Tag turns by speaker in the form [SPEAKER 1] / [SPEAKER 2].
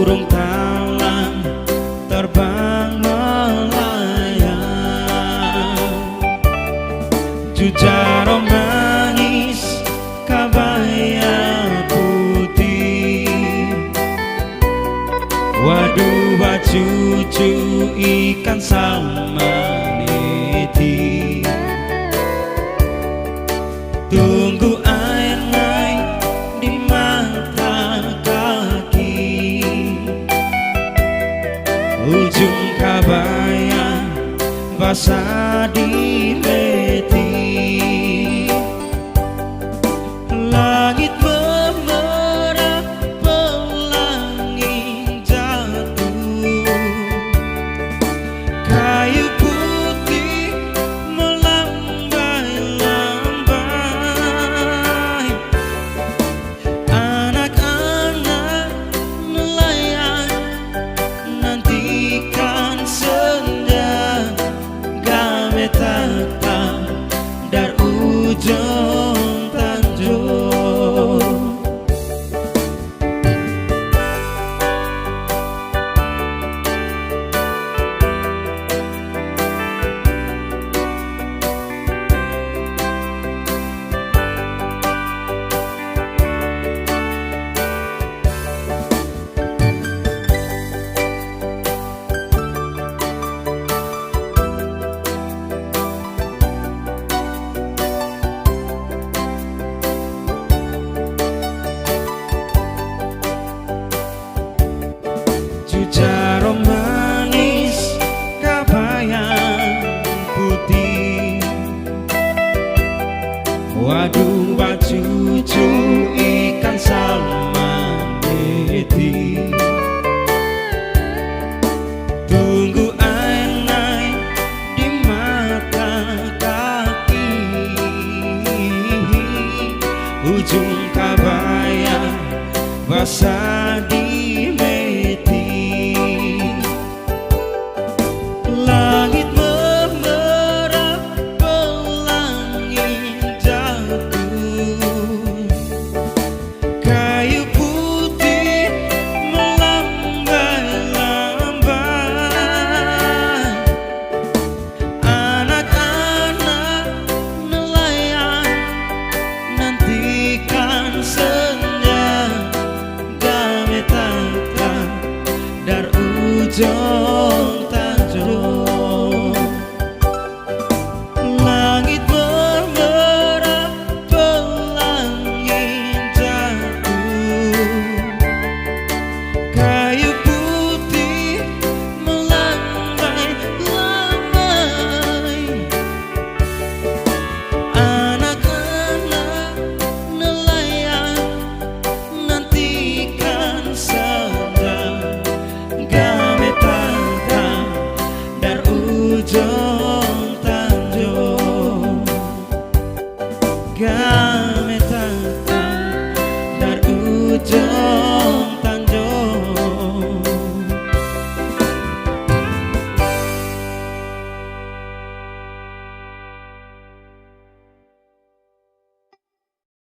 [SPEAKER 1] burung talang terbang melayang, jujar manis kabaya putih. Waduh wacucu ikan salmaniti, tunggu air naik di mata kaki, ujung kabaya basah di peti. Langit memerah, pelangi jatuh, kayu putih melambai-lambai. Anak-anak nelayan nantikan senja, game tata dar ujung tanjung. Jujar manis kabaya putih, waduh wacucu ikan salmaniti, tunggu air naik di mata kaki, ujung kabaya basah di meti. Langit memerah, pelangi jatuh, kayu putih melambai-lambai. Anak-anak nelayan nantikan senja, game tata dar ujung tanjung. Langit memerah, pelangi jatuh, kayu putih melambai-lambai. Anak-anak nelayan nantikan senja, game tata dar ujung